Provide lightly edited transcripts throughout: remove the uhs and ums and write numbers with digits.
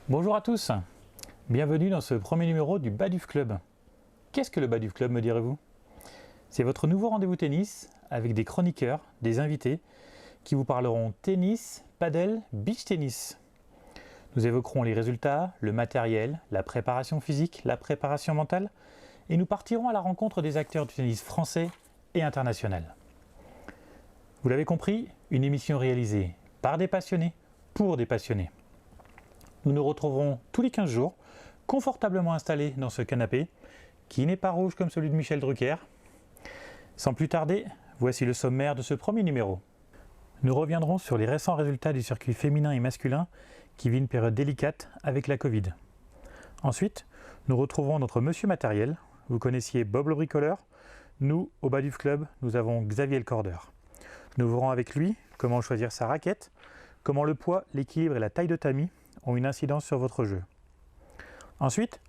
Bonjour à tous, bienvenue dans ce premier numéro du Baduf Club. Qu'est-ce que le Baduf Club, me direz-vous? C'est votre nouveau rendez-vous tennis avec des chroniqueurs, des invités qui vous parleront tennis, padel, beach tennis. Nous évoquerons les résultats, le matériel, la préparation physique, la préparation mentale et nous partirons à la rencontre des acteurs du tennis français et international. Vous l'avez compris, une émission réalisée par des passionnés, pour des passionnés. Nous nous retrouverons tous les 15 jours, confortablement installés dans ce canapé, qui n'est pas rouge comme celui de Michel Drucker. Sans plus tarder, voici le sommaire de ce premier numéro. Nous reviendrons sur les récents résultats du circuit féminin et masculin qui vit une période délicate avec la Covid. Ensuite, nous retrouverons notre monsieur matériel. Vous connaissiez Bob le bricoleur. Nous, au Baduf Club, nous avons Xavier le cordeur. Nous verrons avec lui comment choisir sa raquette, comment le poids, l'équilibre et la taille de tamis ont une incidence sur votre jeu. Ensuite,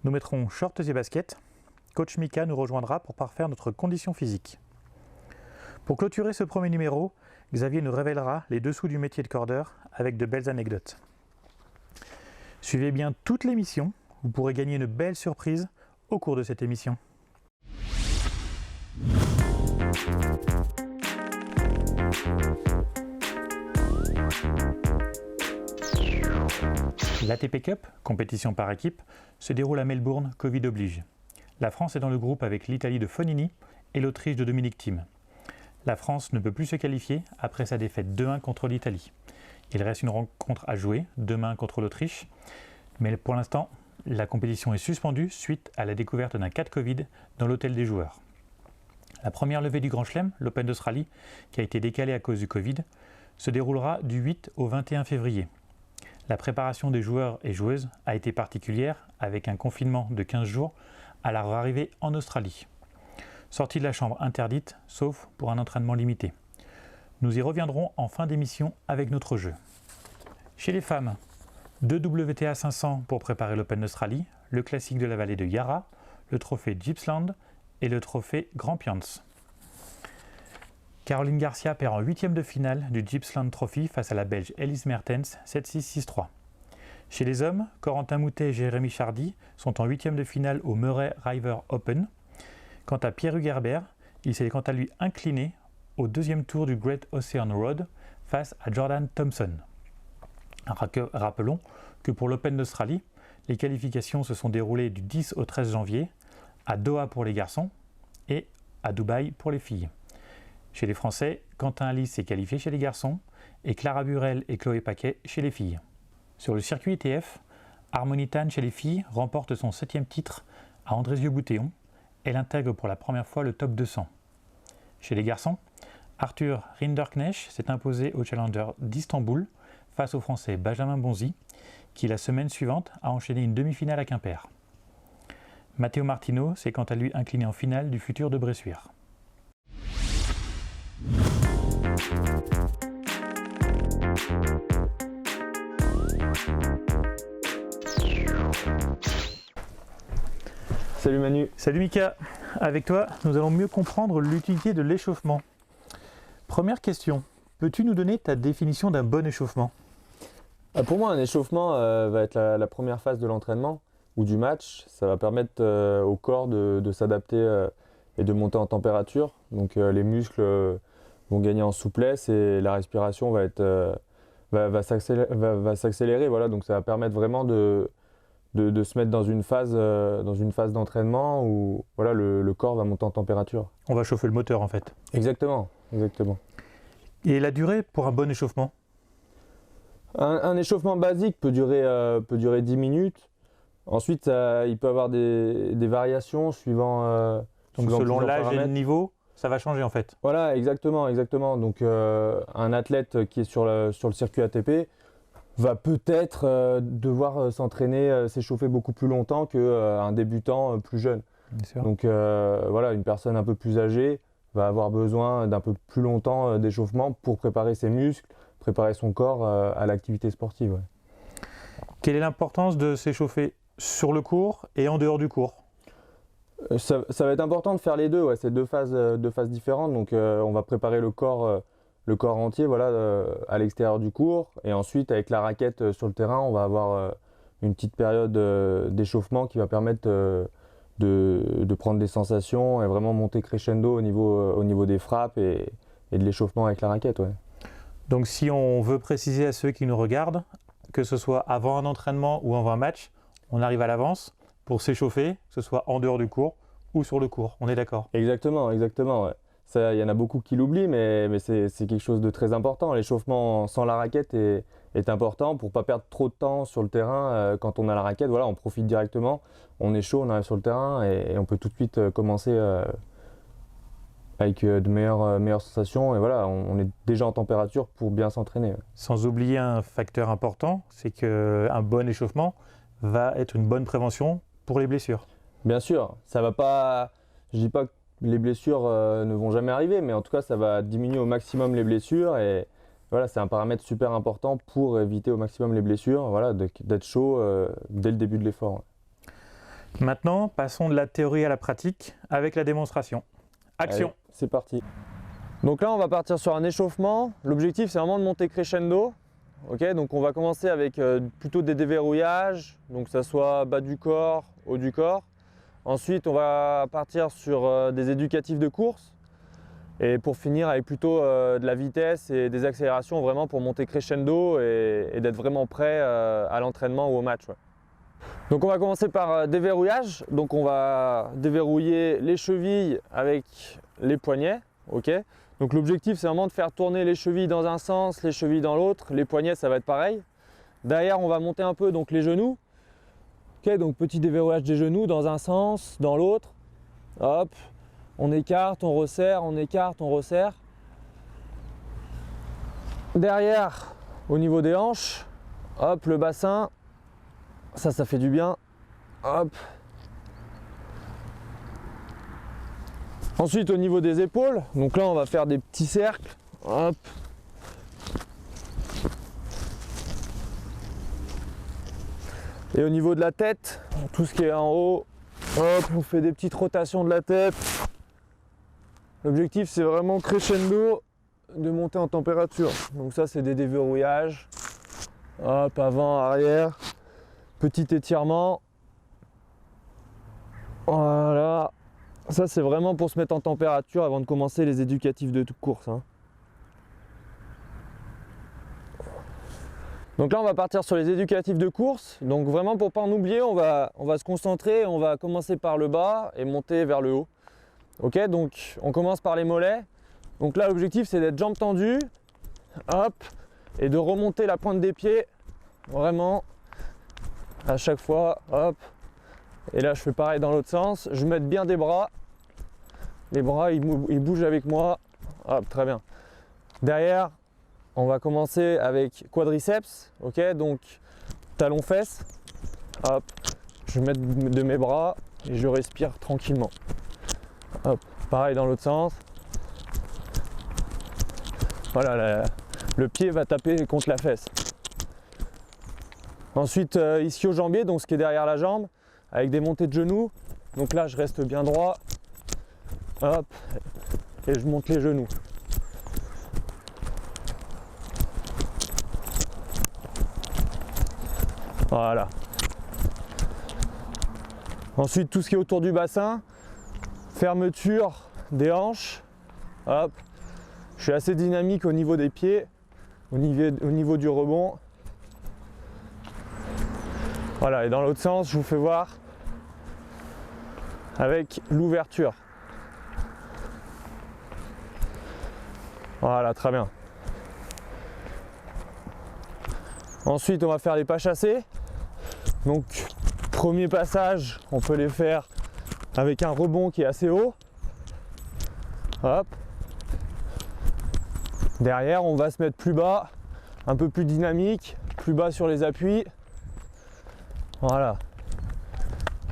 nous mettrons shorts et baskets. Coach Mika nous rejoindra pour parfaire notre condition physique. Pour clôturer ce premier numéro, Xavier nous révélera les dessous du métier de cordeur avec de belles anecdotes. Suivez bien toute l'émission, vous pourrez gagner une belle surprise au cours de cette émission. L'ATP Cup, compétition par équipe, se déroule à Melbourne, Covid oblige. La France est dans le groupe avec l'Italie de Fognini et l'Autriche de Dominic Thiem. La France ne peut plus se qualifier après sa défaite 2-1 contre l'Italie. Il reste une rencontre à jouer, demain contre l'Autriche, mais pour l'instant, la compétition est suspendue suite à la découverte d'un cas de Covid dans l'hôtel des joueurs. La première levée du Grand Chelem, l'Open d'Australie, qui a été décalée à cause du Covid, se déroulera du 8 au 21 février. La préparation des joueurs et joueuses a été particulière avec un confinement de 15 jours à leur arrivée en Australie. Sortie de la chambre interdite, sauf pour un entraînement limité. Nous y reviendrons en fin d'émission avec notre jeu. Chez les femmes, 2 WTA 500 pour préparer l'Open d'Australie, le classique de la vallée de Yarra, le trophée Gippsland et le trophée Grand Pians. Caroline Garcia perd en 8e de finale du Gippsland Trophy face à la Belge Elise Mertens 7-6, 6-3. Chez les hommes, Corentin Moutet et Jérémy Chardy sont en 8e de finale au Murray River Open. Quant à Pierre Hugerbert, il s'est quant à lui incliné au deuxième tour du Great Ocean Road face à Jordan Thompson. Rappelons que pour l'Open d'Australie, les qualifications se sont déroulées du 10 au 13 janvier à Doha pour les garçons et à Dubaï pour les filles. Chez les Français, Quentin Alice s'est qualifié chez les garçons et Clara Burel et Chloé Paquet chez les filles. Sur le circuit ETF, Harmony Tan chez les filles remporte son 7e titre à Andrézieux-Boutéon. Elle intègre pour la première fois le top 200. Chez les garçons, Arthur Rinderknecht s'est imposé au Challenger d'Istanbul face au Français Benjamin Bonzi, qui la semaine suivante a enchaîné une demi-finale à Quimper. Matteo Martino s'est quant à lui incliné en finale du futur de Bressuire. Salut Manu. Salut Mika, avec toi, nous allons mieux comprendre l'utilité de l'échauffement. Première question, peux-tu nous donner ta définition d'un bon échauffement? Pour moi, un échauffement va être la première phase de l'entraînement ou du match. Ça va permettre au corps de s'adapter et de monter en température. Donc les muscles vont gagner en souplesse et la respiration va s'accélérer. Voilà, donc ça va permettre vraiment de se mettre dans une phase d'entraînement où voilà, le corps va monter en température. On va chauffer le moteur en fait. Exactement. Et la durée pour un bon échauffement? Un échauffement basique peut durer 10 minutes. Ensuite, il peut avoir des variations suivant Donc selon l'âge et le paramètres. niveau, ça va changer en fait. Voilà, exactement. Donc un athlète qui est sur le circuit ATP va peut-être devoir s'entraîner, s'échauffer beaucoup plus longtemps qu'un débutant plus jeune. Bien sûr. Donc voilà, une personne un peu plus âgée va avoir besoin d'un peu plus longtemps d'échauffement pour préparer ses muscles, préparer son corps à l'activité sportive. Ouais. Quelle est l'importance de s'échauffer sur le court et en dehors du court? Ça va être important de faire les deux, ouais. C'est deux phases différentes. Donc on va préparer le corps entier voilà, à l'extérieur du court. Et ensuite avec la raquette sur le terrain, on va avoir une petite période d'échauffement qui va permettre de prendre des sensations et vraiment monter crescendo au niveau des frappes et de l'échauffement avec la raquette. Ouais. Donc si on veut préciser à ceux qui nous regardent, que ce soit avant un entraînement ou avant un match, on arrive à l'avance pour s'échauffer, que ce soit en dehors du cours ou sur le cours. On est d'accord? Exactement. Ouais. Ça, il y en a beaucoup qui l'oublient, mais c'est quelque chose de très important. L'échauffement sans la raquette est important pour ne pas perdre trop de temps sur le terrain. Quand on a la raquette, voilà, on profite directement, on est chaud, on arrive sur le terrain et on peut tout de suite commencer avec de meilleures sensations. Et voilà, on est déjà en température pour bien s'entraîner. Sans oublier un facteur important, c'est qu'un bon échauffement va être une bonne prévention pour les blessures. Bien sûr, ça va pas. Je dis pas que les blessures ne vont jamais arriver, mais en tout cas, ça va diminuer au maximum les blessures et voilà, c'est un paramètre super important pour éviter au maximum les blessures, voilà, d'être chaud dès le début de l'effort. Maintenant, passons de la théorie à la pratique avec la démonstration. Action! Allez, c'est parti. Donc là, on va partir sur un échauffement. L'objectif, c'est vraiment de monter crescendo. Okay, donc on va commencer avec plutôt des déverrouillages, donc que ça soit bas du corps, haut du corps. Ensuite, on va partir sur des éducatifs de course. Et pour finir avec plutôt de la vitesse et des accélérations vraiment pour monter crescendo et d'être vraiment prêt à l'entraînement ou au match. Ouais. Donc on va commencer par déverrouillage. Donc on va déverrouiller les chevilles avec les poignets. Okay. Donc l'objectif c'est vraiment de faire tourner les chevilles dans un sens, les chevilles dans l'autre. Les poignets ça va être pareil. Derrière on va monter un peu donc les genoux. Okay, donc petit déverrouillage des genoux dans un sens, dans l'autre. Hop. On écarte, on resserre, on écarte, on resserre. Derrière, au niveau des hanches, hop, le bassin, ça fait du bien. Hop. Ensuite, au niveau des épaules, donc là, on va faire des petits cercles. Hop. Et au niveau de la tête, tout ce qui est en haut, hop, on fait des petites rotations de la tête. L'objectif c'est vraiment crescendo de monter en température. Donc ça c'est des déverrouillages. Hop, avant, arrière. Petit étirement. Voilà. Ça c'est vraiment pour se mettre en température avant de commencer les éducatifs de course. Hein. Donc là on va partir sur les éducatifs de course. Donc vraiment pour pas en oublier, on va se concentrer, on va commencer par le bas et monter vers le haut. Ok, donc on commence par les mollets. Donc là l'objectif c'est d'être jambes tendues, hop, et de remonter la pointe des pieds, vraiment, à chaque fois, hop. Et là je fais pareil dans l'autre sens, je mets bien des bras, les bras ils bougent avec moi, hop, très bien. Derrière, on va commencer avec quadriceps, ok, donc talons fesses, hop, je mets de mes bras et je respire tranquillement. Hop, pareil dans l'autre sens. Voilà, le pied va taper contre la fesse. Ensuite, ici au jambier, donc ce qui est derrière la jambe, avec des montées de genoux. Donc là, je reste bien droit. Hop, et je monte les genoux. Voilà. Ensuite, tout ce qui est autour du bassin. Fermeture des hanches, hop, je suis assez dynamique au niveau des pieds, au niveau du rebond. Voilà, et dans l'autre sens, je vous fais voir avec l'ouverture. Voilà, très bien. Ensuite, on va faire les pas chassés. Donc, premier passage, on peut les faire avec un rebond qui est assez haut. Hop. Derrière, on va se mettre plus bas, un peu plus dynamique, plus bas sur les appuis. Voilà.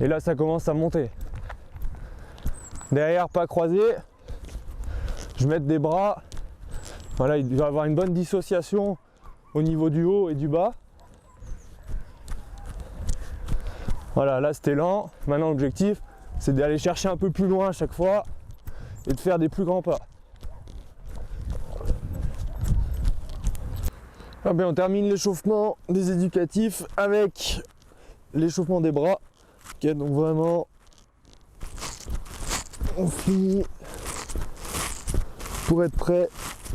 Et là, ça commence à monter. Derrière, pas croisé. Je mets des bras. Voilà, il doit y avoir une bonne dissociation au niveau du haut et du bas. Voilà, là c'était lent. Maintenant, l'objectif, c'est d'aller chercher un peu plus loin à chaque fois et de faire des plus grands pas. Ah ben, on termine l'échauffement des éducatifs avec l'échauffement des bras. Ok, donc vraiment, on finit pour être prêt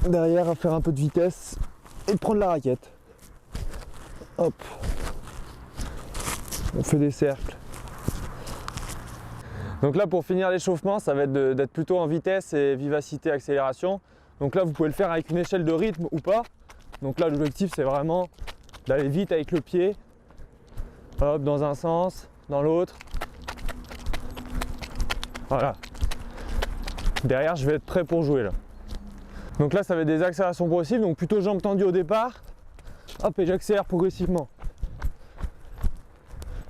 derrière à faire un peu de vitesse et de prendre la raquette. Hop, on fait des cercles. Donc là, pour finir l'échauffement, ça va être d'être plutôt en vitesse et vivacité, accélération. Donc là, vous pouvez le faire avec une échelle de rythme ou pas. Donc là, l'objectif, c'est vraiment d'aller vite avec le pied. Hop, dans un sens, dans l'autre. Voilà. Derrière, je vais être prêt pour jouer là. Donc là, ça va être des accélérations progressives. Donc plutôt jambes tendues au départ. Hop, et j'accélère progressivement.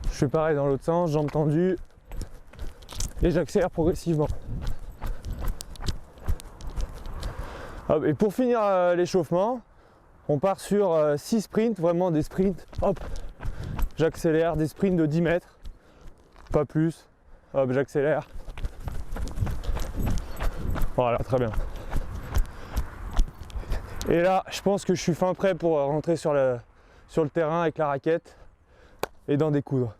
Je fais pareil dans l'autre sens, jambes tendues. Et j'accélère progressivement. Hop, et pour finir l'échauffement, on part sur 6 sprints, vraiment des sprints. Hop, j'accélère, des sprints de 10 mètres, pas plus. Hop, j'accélère. Voilà, très bien. Et là, je pense que je suis fin prêt pour rentrer sur le terrain avec la raquette et d'en découdre.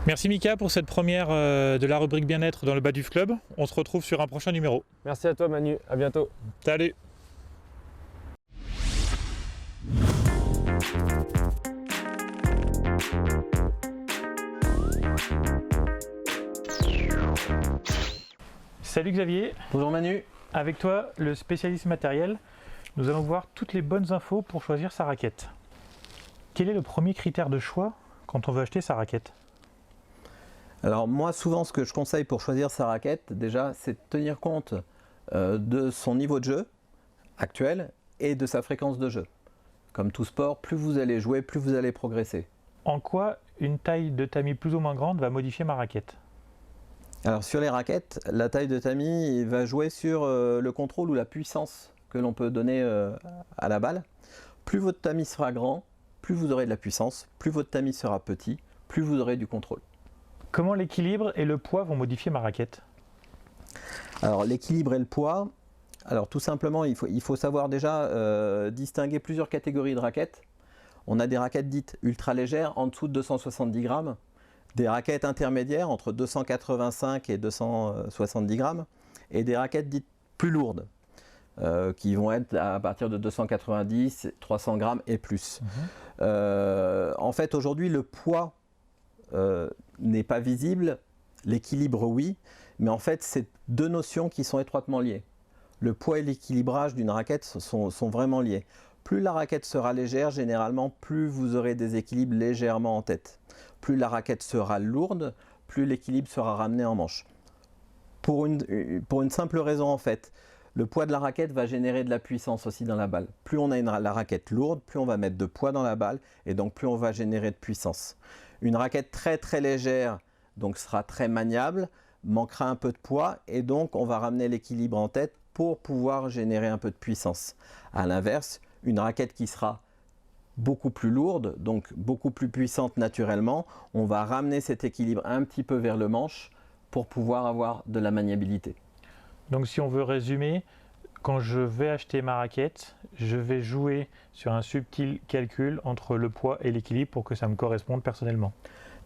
Merci Mika pour cette première de la rubrique bien-être dans le Baduf Club. On se retrouve sur un prochain numéro. Merci à toi Manu, à bientôt. Salut. Salut Xavier. Bonjour Manu. Avec toi, le spécialiste matériel, nous allons voir toutes les bonnes infos pour choisir sa raquette. Quel est le premier critère de choix quand on veut acheter sa raquette? Alors moi souvent ce que je conseille pour choisir sa raquette déjà c'est de tenir compte de son niveau de jeu actuel et de sa fréquence de jeu. Comme tout sport, plus vous allez jouer, plus vous allez progresser. En quoi une taille de tamis plus ou moins grande va modifier ma raquette? Alors sur les raquettes, la taille de tamis va jouer sur le contrôle ou la puissance que l'on peut donner à la balle. Plus votre tamis sera grand, plus vous aurez de la puissance, plus votre tamis sera petit, plus vous aurez du contrôle. Comment l'équilibre et le poids vont modifier ma raquette? Alors l'équilibre et le poids, alors tout simplement il faut savoir déjà distinguer plusieurs catégories de raquettes. On a des raquettes dites ultra légères en dessous de 270 grammes, des raquettes intermédiaires entre 285 et 270 grammes et des raquettes dites plus lourdes qui vont être à partir de 290, 300 grammes et plus. En fait aujourd'hui le poids n'est pas visible, l'équilibre oui, mais en fait c'est deux notions qui sont étroitement liées. Le poids et l'équilibrage d'une raquette sont vraiment liés. Plus la raquette sera légère, généralement plus vous aurez des équilibres légèrement en tête. Plus la raquette sera lourde, plus l'équilibre sera ramené en manche. Pour une simple raison en fait, le poids de la raquette va générer de la puissance aussi dans la balle. Plus on a la raquette lourde, plus on va mettre de poids dans la balle et donc plus on va générer de puissance. Une raquette très très légère donc sera très maniable, manquera un peu de poids et donc on va ramener l'équilibre en tête pour pouvoir générer un peu de puissance. A l'inverse, une raquette qui sera beaucoup plus lourde, donc beaucoup plus puissante naturellement, on va ramener cet équilibre un petit peu vers le manche pour pouvoir avoir de la maniabilité. Donc si on veut résumer, quand je vais acheter ma raquette, je vais jouer sur un subtil calcul entre le poids et l'équilibre pour que ça me corresponde personnellement.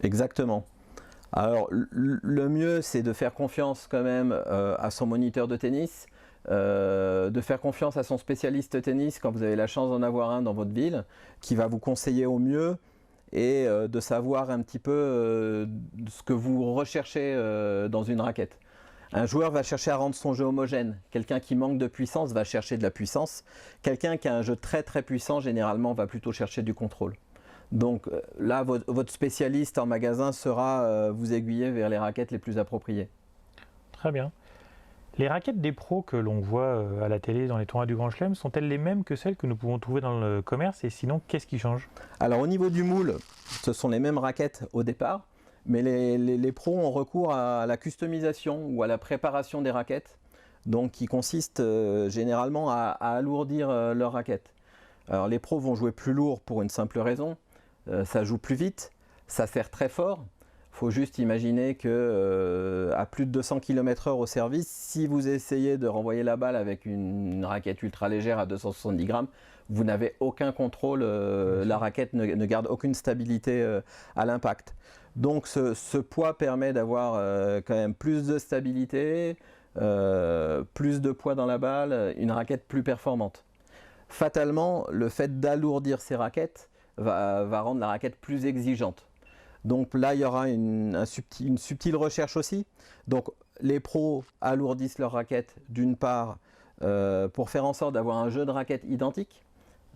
Exactement. Alors le mieux c'est de faire confiance quand même à son moniteur de tennis, de faire confiance à son spécialiste tennis quand vous avez la chance d'en avoir un dans votre ville, qui va vous conseiller au mieux et de savoir un petit peu ce que vous recherchez dans une raquette. Un joueur va chercher à rendre son jeu homogène. Quelqu'un qui manque de puissance va chercher de la puissance. Quelqu'un qui a un jeu très très puissant, généralement, va plutôt chercher du contrôle. Donc là, votre spécialiste en magasin saura vous aiguiller vers les raquettes les plus appropriées. Très bien. Les raquettes des pros que l'on voit à la télé dans les tournois du Grand Chelem sont-elles les mêmes que celles que nous pouvons trouver dans le commerce et sinon, qu'est-ce qui change? Alors au niveau du moule, ce sont les mêmes raquettes au départ, mais les pros ont recours à la customisation ou à la préparation des raquettes, donc qui consiste généralement à alourdir leurs raquettes. Alors les pros vont jouer plus lourd pour une simple raison, ça joue plus vite, ça serre très fort. Il faut juste imaginer que à plus de 200 km/h au service, si vous essayez de renvoyer la balle avec une raquette ultra légère à 270 grammes, vous n'avez aucun contrôle, la raquette ne garde aucune stabilité à l'impact. Donc ce poids permet d'avoir quand même plus de stabilité, plus de poids dans la balle, une raquette plus performante. Fatalement, le fait d'alourdir ces raquettes va rendre la raquette plus exigeante. Donc là, il y aura une subtile recherche aussi. Donc les pros alourdissent leurs raquettes d'une part pour faire en sorte d'avoir un jeu de raquettes identique.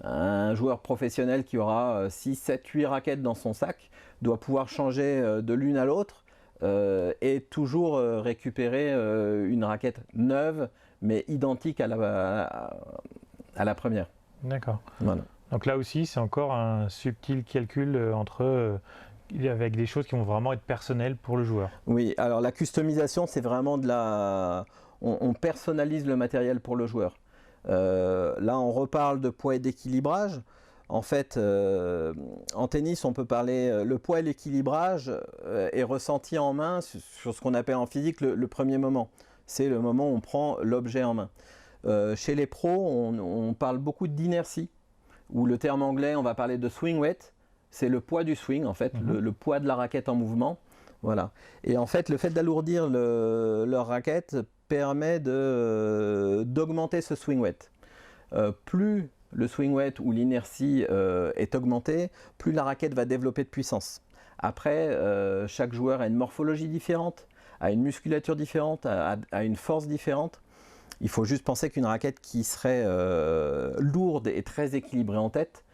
Un joueur professionnel qui aura 6, 7, 8 raquettes dans son sac doit pouvoir changer de l'une à l'autre et toujours récupérer une raquette neuve mais identique à la première. D'accord. Voilà. Donc là aussi, c'est encore un subtil calcul avec des choses qui vont vraiment être personnelles pour le joueur. Oui, alors la customisation, c'est vraiment on personnalise le matériel pour le joueur. Là, on reparle de poids et d'équilibrage. En fait, en tennis, on peut parler, le poids et l'équilibrage est ressenti en main sur ce qu'on appelle en physique le premier moment. C'est le moment où on prend l'objet en main. Chez les pros, on parle beaucoup d'inertie, ou le terme anglais, on va parler de swing weight. C'est le poids du swing, en fait, le poids de la raquette en mouvement. Voilà. Et en fait, le fait d'alourdir leur raquette permet d'augmenter ce swing weight. Plus le swing weight ou l'inertie est augmentée, plus la raquette va développer de puissance. Après, chaque joueur a une morphologie différente, a une musculature différente, a une force différente. Il faut juste penser qu'une raquette qui serait lourde et très équilibrée en tête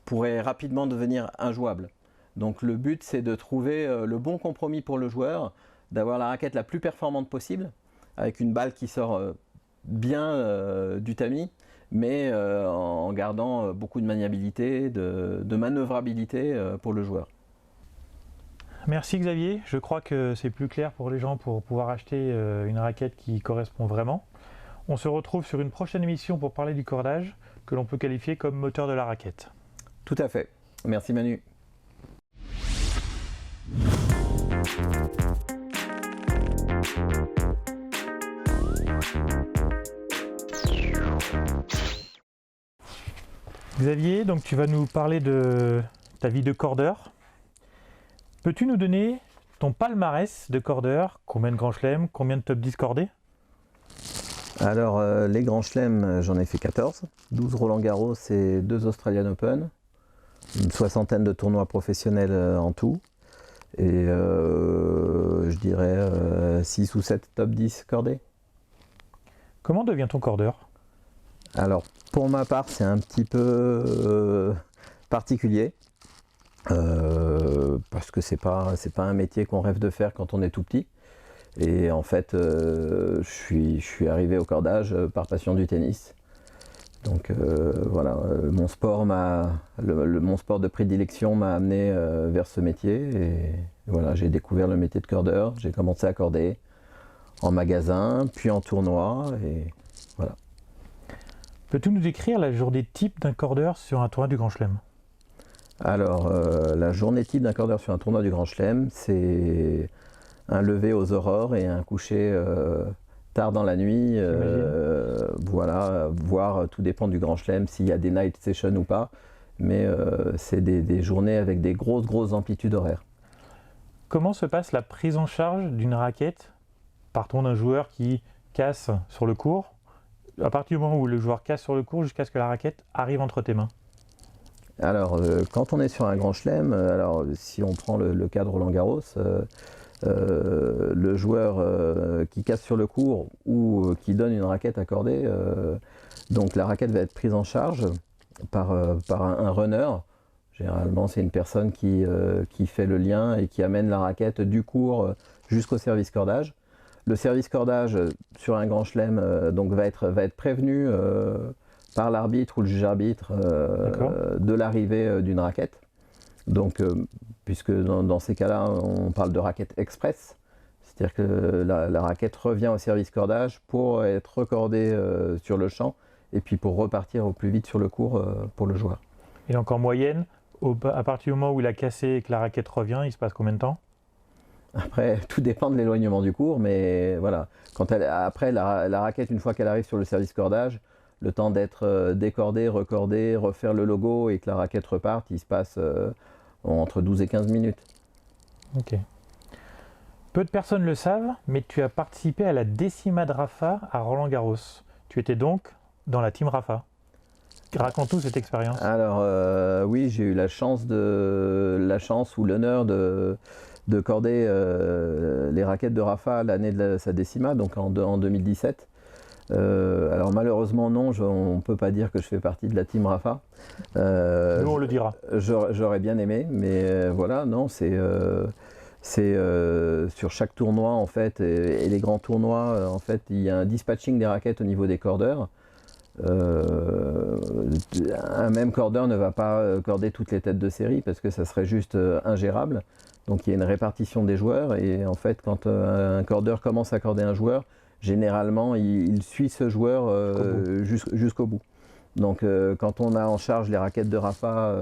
pourrait rapidement devenir injouable. Donc le but, c'est de trouver le bon compromis pour le joueur, d'avoir la raquette la plus performante possible, avec une balle qui sort bien du tamis, mais en gardant beaucoup de maniabilité, de manœuvrabilité pour le joueur. Merci Xavier, je crois que c'est plus clair pour les gens pour pouvoir acheter une raquette qui correspond vraiment. On se retrouve sur une prochaine émission pour parler du cordage, que l'on peut qualifier comme moteur de la raquette. Tout à fait. Merci Manu. Xavier, donc tu vas nous parler de ta vie de cordeur. Peux-tu nous donner ton palmarès de cordeur? Combien de grands chelems, combien de top 10 cordés? Alors, les grands chelems, j'en ai fait 14, 12 Roland Garros et 2 Australian Open, une soixantaine de tournois professionnels en tout, et je dirais 6 ou 7 top 10 cordés. Comment devient-on cordeur? Alors, pour ma part, c'est un petit peu particulier, parce que c'est pas un métier qu'on rêve de faire quand on est tout petit. Et en fait, je suis arrivé au cordage par passion du tennis. Donc voilà, mon sport de prédilection m'a amené vers ce métier. Et voilà, j'ai découvert le métier de cordeur. J'ai commencé à corder en magasin, puis en tournoi. Et voilà. Peux-tu nous décrire la journée type d'un cordeur sur un tournoi du Grand Chelem? Alors, la journée type d'un cordeur sur un tournoi du Grand Chelem, c'est un lever aux aurores et un coucher tard dans la nuit. Voilà, voire tout dépend du Grand Chelem, s'il y a des night sessions ou pas. Mais c'est des journées avec des grosses amplitudes horaires. Comment se passe la prise en charge d'une raquette? Partons d'un joueur qui casse sur le court. À partir du moment où le joueur casse sur le court jusqu'à ce que la raquette arrive entre tes mains. Alors, quand on est sur un Grand Chelem, alors si on prend le cas de Roland Garros, le joueur qui casse sur le court ou qui donne une raquette accordée, donc la raquette va être prise en charge par un runner. Généralement, c'est une personne qui fait le lien et qui amène la raquette du court jusqu'au service cordage. Le service cordage sur un Grand Chelem donc va être prévenu par l'arbitre ou le juge-arbitre de l'arrivée d'une raquette. Donc, puisque dans ces cas-là, on parle de raquette express, c'est-à-dire que la raquette revient au service cordage pour être recordée sur le champ et puis pour repartir au plus vite sur le court pour le joueur. Et donc en moyenne, à partir du moment où il a cassé et que la raquette revient, il se passe combien de temps? Après, tout dépend de l'éloignement du cours, mais voilà. Après, la raquette, une fois qu'elle arrive sur le service cordage, le temps d'être décordée, recordée, refaire le logo et que la raquette reparte, il se passe entre 12 et 15 minutes. Ok. Peu de personnes le savent, mais tu as participé à la décima de Rafa à Roland-Garros. Tu étais donc dans la team Rafa. Raconte-nous cette expérience. Alors oui, j'ai eu la chance ou l'honneur de corder les raquettes de Rafa l'année de sa décima, donc en 2017. Alors malheureusement non, on ne peut pas dire que je fais partie de la team Rafa. Nous on le dira. J'aurais bien aimé, mais voilà, non, c'est sur chaque tournoi en fait, et les grands tournois, en fait, il y a un dispatching des raquettes au niveau des cordeurs. Un même cordeur ne va pas corder toutes les têtes de série parce que ça serait juste ingérable. Donc il y a une répartition des joueurs et en fait quand un cordeur commence à corder un joueur, généralement il suit ce joueur jusqu'au bout. Donc quand on a en charge les raquettes de Rafa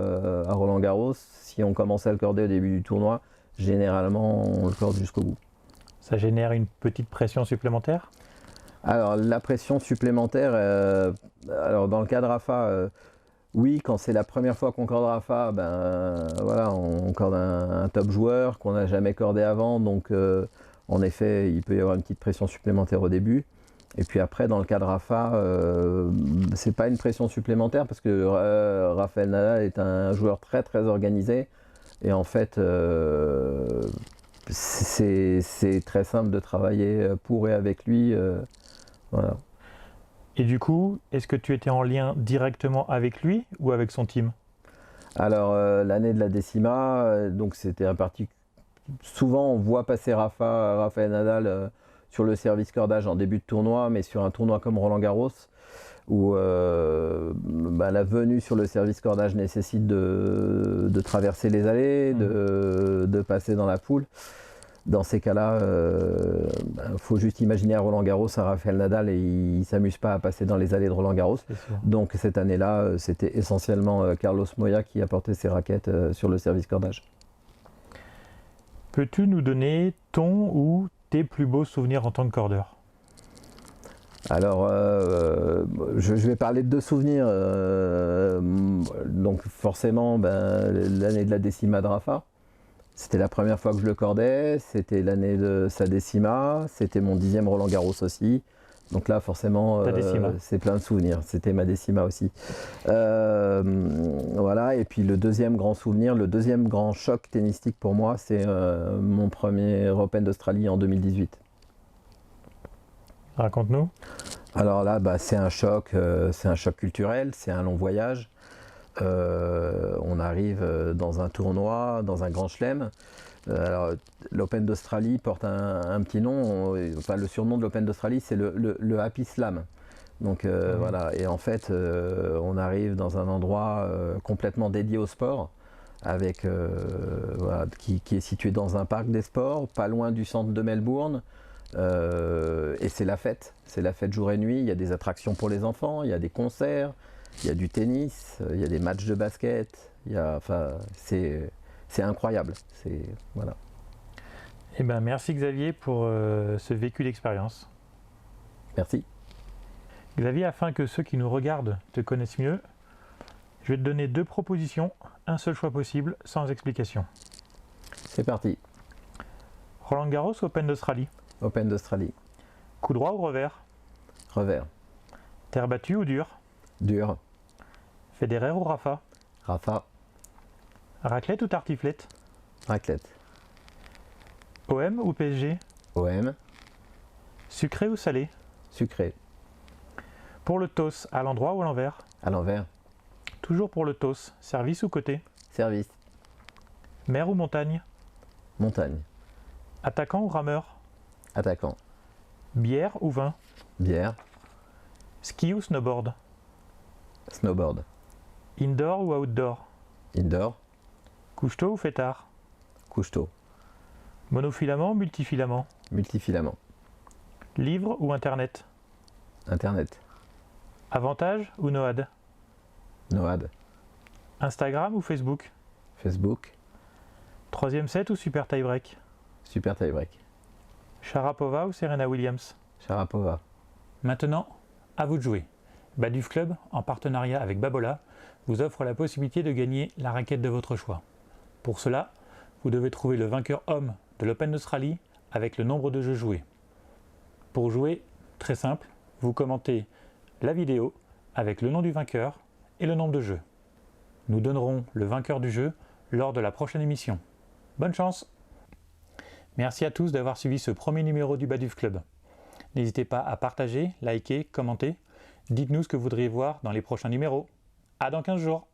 à Roland-Garros, si on commence à le corder au début du tournoi, généralement on le corde jusqu'au bout. Ça génère une petite pression supplémentaire? Alors la pression supplémentaire, alors dans le cas de Rafa, oui, quand c'est la première fois qu'on corde Rafa, ben voilà, on corde un top joueur qu'on n'a jamais cordé avant, donc en effet, il peut y avoir une petite pression supplémentaire au début. Et puis après, dans le cas de Rafa, c'est pas une pression supplémentaire parce que Rafael Nadal est un joueur très très organisé et en fait, c'est très simple de travailler pour et avec lui. Voilà. Et du coup, est-ce que tu étais en lien directement avec lui ou avec son team? Alors l'année de la décima, donc c'était un parti. Souvent on voit passer Rafael Nadal sur le service cordage en début de tournoi, mais sur un tournoi comme Roland-Garros, où la venue sur le service cordage nécessite de traverser les allées, de passer dans la foule. Dans ces cas-là, faut juste imaginer à Roland-Garros un Rafael Nadal et il ne s'amuse pas à passer dans les allées de Roland-Garros. Donc cette année-là, c'était essentiellement Carlos Moya qui apportait ses raquettes sur le service cordage. Peux-tu nous donner ton ou tes plus beaux souvenirs en tant que cordeur? Alors, je vais parler de deux souvenirs. Donc forcément, l'année de la décima de Rafa. C'était la première fois que je le cordais, c'était l'année de sa décima, c'était mon 10e Roland-Garros aussi. Donc là, forcément, c'est plein de souvenirs. C'était ma décima aussi. Voilà. Et puis le deuxième grand souvenir, le deuxième grand choc tennistique pour moi, c'est mon premier Open d'Australie en 2018. Raconte-nous. Alors là, c'est un choc culturel, c'est un long voyage. On arrive dans un tournoi, dans un grand chelem. Alors, l'Open d'Australie porte un petit nom. Le surnom de l'Open d'Australie, c'est le Happy Slam. Donc voilà. Et en fait, on arrive dans un endroit complètement dédié au sport, avec qui est situé dans un parc des sports, pas loin du centre de Melbourne. Et c'est la fête. C'est la fête jour et nuit. Il y a des attractions pour les enfants, il y a des concerts. Il y a du tennis, il y a des matchs de basket, c'est incroyable. Voilà. Eh ben, merci Xavier pour ce vécu d'expérience. Merci. Xavier, afin que ceux qui nous regardent te connaissent mieux, je vais te donner deux propositions, un seul choix possible, sans explication. C'est parti. Roland-Garros ou Open d'Australie? Open d'Australie. Coup droit ou revers? Revers. Terre battue ou dure? Dur. Federer ou Rafa? Rafa. Raclette ou tartiflette? Raclette. OM ou PSG? OM. Sucré ou salé? Sucré. Pour le toss, à l'endroit ou à l'envers? À l'envers. Toujours pour le toss, service ou côté? Service. Mer ou montagne? Montagne. Attaquant ou rameur? Attaquant. Bière ou vin? Bière. Ski ou snowboard? Snowboard. Indoor ou outdoor? Indoor. Couche-tôt ou fêtard? Couche-tôt. Monofilament ou multifilament? Multifilament. Livre ou internet? Internet. Avantage ou Noad? Noad. Instagram ou Facebook? Facebook. Troisième set ou super tie-break? Super tie-break. Sharapova ou Serena Williams? Sharapova. Maintenant, à vous de jouer. Baduf Club, en partenariat avec Babola, vous offre la possibilité de gagner la raquette de votre choix. Pour cela, vous devez trouver le vainqueur homme de l'Open d'Australie avec le nombre de jeux joués. Pour jouer, très simple, vous commentez la vidéo avec le nom du vainqueur et le nombre de jeux. Nous donnerons le vainqueur du jeu lors de la prochaine émission. Bonne chance! Merci à tous d'avoir suivi ce premier numéro du Baduf Club. N'hésitez pas à partager, liker, commenter. Dites-nous ce que vous voudriez voir dans les prochains numéros. À dans 15 jours!